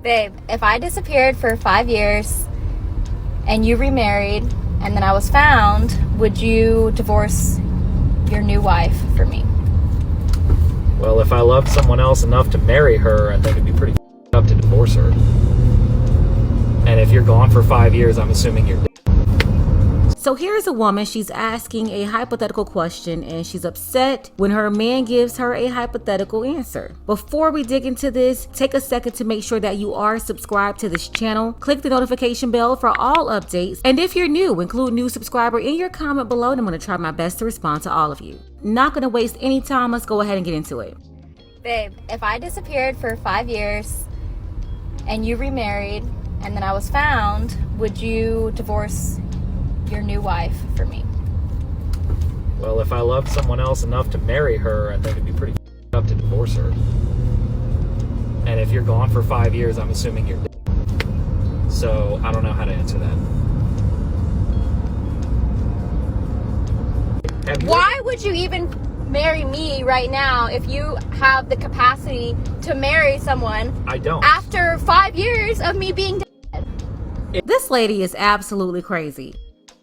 Babe, if I disappeared for 5 years and you remarried and then I was found, would you divorce your new wife for me? Well, if I loved someone else enough to marry her, I think it'd be pretty up to divorce her. And if you're gone for 5 years, I'm assuming you're dead. So here's a woman, she's asking a hypothetical question and she's upset when her man gives her a hypothetical answer. Before we dig into this, take a second to make sure that you are subscribed to this channel. Click the notification bell for all updates. And if you're new, include new subscriber in your comment below and I'm going to try my best to respond to all of you. Not going to waste any time, let's go ahead and get into it. Babe, if I disappeared for 5 years and you remarried and then I was found, would you divorce your new wife for me? Well, if I loved someone else enough to marry her, I think it'd be pretty up to divorce her. And if you're gone for 5 years, I'm assuming you're dead. So I don't know how to answer that. Why would you even marry me right now if you have the capacity to marry someone? I don't. After 5 years of me being dead. This lady is absolutely crazy.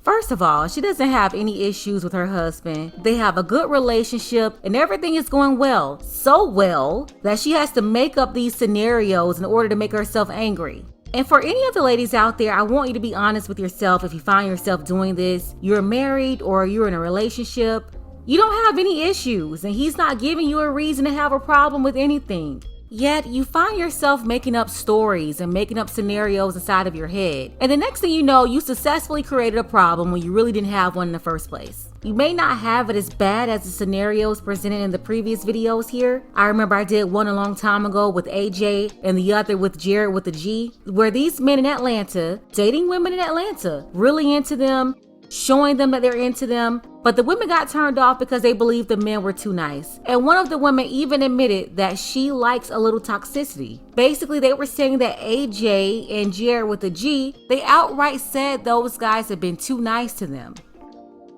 First of all, she doesn't have any issues with her husband. They have a good relationship and everything is going well. So well that she has to make up these scenarios in order to make herself angry. And for any of the ladies out there, I want you to be honest with yourself. If you find yourself doing this, you're married or you're in a relationship, you don't have any issues and he's not giving you a reason to have a problem with anything. Yet you find yourself making up stories and making up scenarios inside of your head. And the next thing you know, you successfully created a problem when you really didn't have one in the first place. You may not have it as bad as the scenarios presented in the previous videos here. I remember I did one a long time ago with AJ and the other with Jared with the G, where these men in Atlanta, dating women in Atlanta, really into them, showing them that they're into them, but the women got turned off because they believed the men were too nice. And one of the women even admitted that she likes a little toxicity. Basically, they were saying that AJ and Jared with the G, they outright said those guys had been too nice to them.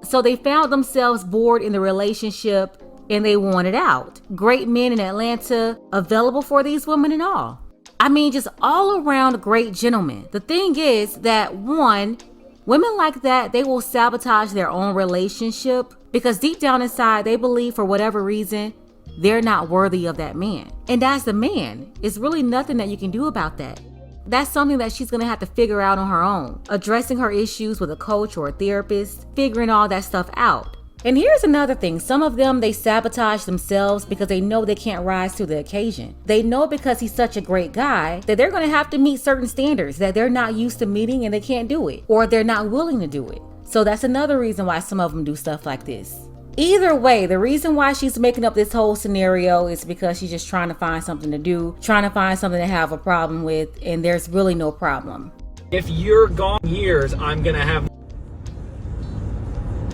So they found themselves bored in the relationship and they wanted out. Great men in Atlanta available for these women and all. I mean, just all around great gentlemen. The thing is that one, women like that, they will sabotage their own relationship because deep down inside, they believe for whatever reason, they're not worthy of that man. And as the man, it's really nothing that you can do about that. That's something that she's gonna have to figure out on her own. Addressing her issues with a coach or a therapist, figuring all that stuff out. And here's another thing, some of them, they sabotage themselves because they know they can't rise to the occasion. They know because he's such a great guy that they're gonna have to meet certain standards that they're not used to meeting and they can't do it, or they're not willing to do it. So that's another reason why some of them do stuff like this. Either way, the reason why she's making up this whole scenario is because she's just trying to find something to do, trying to find something to have a problem with, and there's really no problem. If you're gone years, I'm gonna have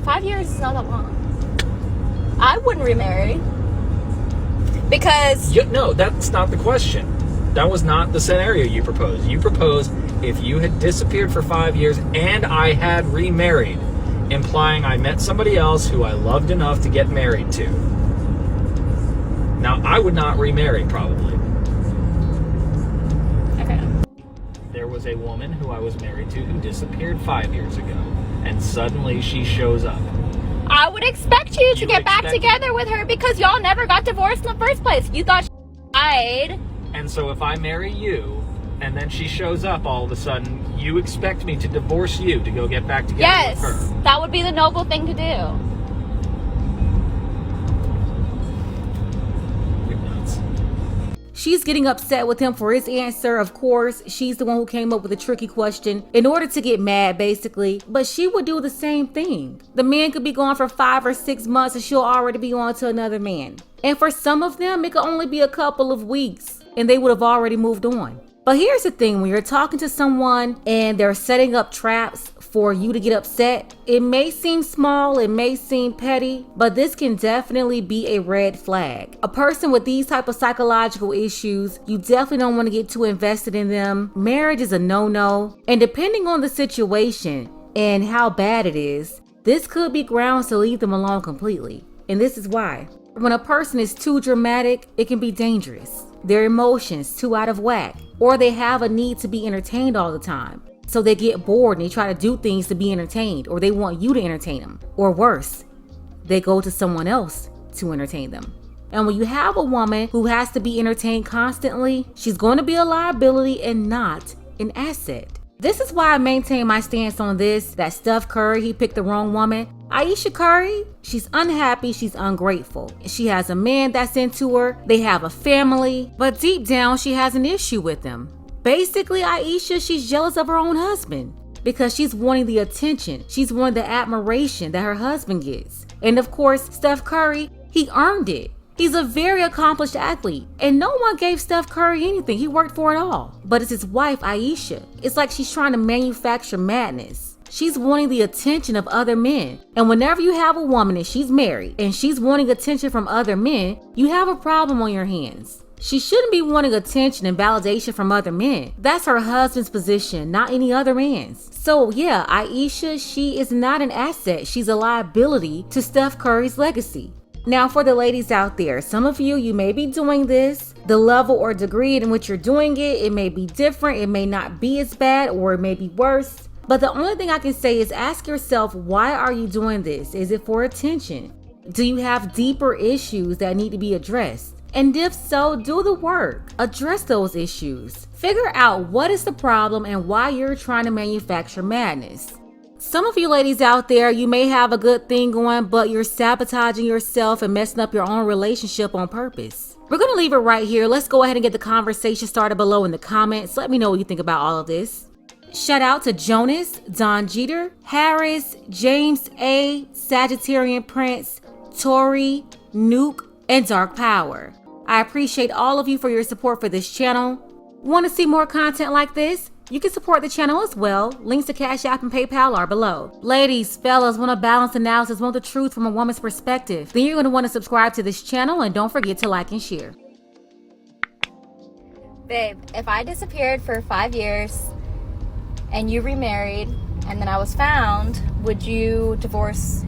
5 years is not that long. I wouldn't remarry. Because... No, that's not the question. That was not the scenario you proposed. You proposed if you had disappeared for 5 years and I had remarried, implying I met somebody else who I loved enough to get married to. Now, I would not remarry, probably. Okay. There was a woman who I was married to who disappeared 5 years ago, and suddenly she shows up. I would expect you to get back together with her because y'all never got divorced in the first place. You thought she died. And so if I marry you, and then she shows up all of a sudden, you expect me to divorce you to go get back together with her? Yes, that would be the noble thing to do. You're nuts. She's getting upset with him for his answer. Of course, she's the one who came up with a tricky question in order to get mad, basically. But she would do the same thing. The man could be gone for 5 or 6 months and she'll already be on to another man. And for some of them, it could only be a couple of weeks and they would have already moved on. But here's the thing, when you're talking to someone and they're setting up traps for you to get upset, it may seem small, it may seem petty, but this can definitely be a red flag. A person with these type of psychological issues, you definitely don't want to get too invested in them. Marriage is a no-no, and depending on the situation and how bad it is, this could be grounds to leave them alone completely. And this is why. When a person is too dramatic, it can be dangerous. their emotions too out of whack, or they have a need to be entertained all the time. So they get bored and they try to do things to be entertained, or they want you to entertain them. Or worse, they go to someone else to entertain them. And when you have a woman who has to be entertained constantly, she's going to be a liability and not an asset. This is why I maintain my stance on this, that Steph Curry, he picked the wrong woman. Ayesha Curry, she's unhappy, she's ungrateful. She has a man that's into her, they have a family, but deep down she has an issue with him. Basically, Ayesha, she's jealous of her own husband because she's wanting the attention, she's wanting the admiration that her husband gets. And of course, Steph Curry, he earned it. He's a very accomplished athlete, and no one gave Steph Curry anything. He worked for it all. But it's his wife, Ayesha. It's like she's trying to manufacture madness. She's wanting the attention of other men. And whenever you have a woman and she's married and she's wanting attention from other men, you have a problem on your hands. She shouldn't be wanting attention and validation from other men. That's her husband's position, not any other man's. So yeah, Ayesha, she is not an asset. She's a liability to Steph Curry's legacy. Now for the ladies out there, some of you may be doing this. The level or degree in which you're doing it, it may be different, it may not be as bad, or it may be worse. But the only thing I can say is ask yourself, why are you doing this? Is it for attention? Do you have deeper issues that need to be addressed? And if so, do the work. Address those issues. Figure out what is the problem and why you're trying to manufacture madness. Some of you ladies out there, you may have a good thing going, but you're sabotaging yourself and messing up your own relationship on purpose. We're going to leave it right here. Let's go ahead and get the conversation started below in the comments. Let me know what you think about all of this. Shout out to Jonas, Don Jeter, Harris, James A, Sagittarian Prince, Tori, Nuke, and Dark Power. I appreciate all of you for your support for this channel. Want to see more content like this? You can support the channel as well. Links to Cash App and PayPal are below. Ladies, fellas, want a balanced analysis, want the truth from a woman's perspective? Then you're going to want to subscribe to this channel and don't forget to like and share. Babe, if I disappeared for 5 years and you remarried and then I was found, would you divorce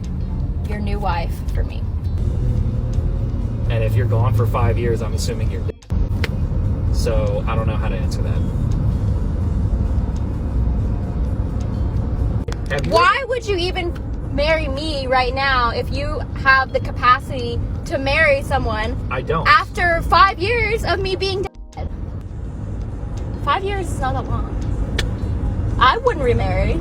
your new wife for me? And if you're gone for 5 years, I'm assuming you're dead. So I don't know how to answer that. Why would you even marry me right now if you have the capacity to marry someone? I don't. After 5 years of me being dead. 5 years is not that long. I wouldn't remarry.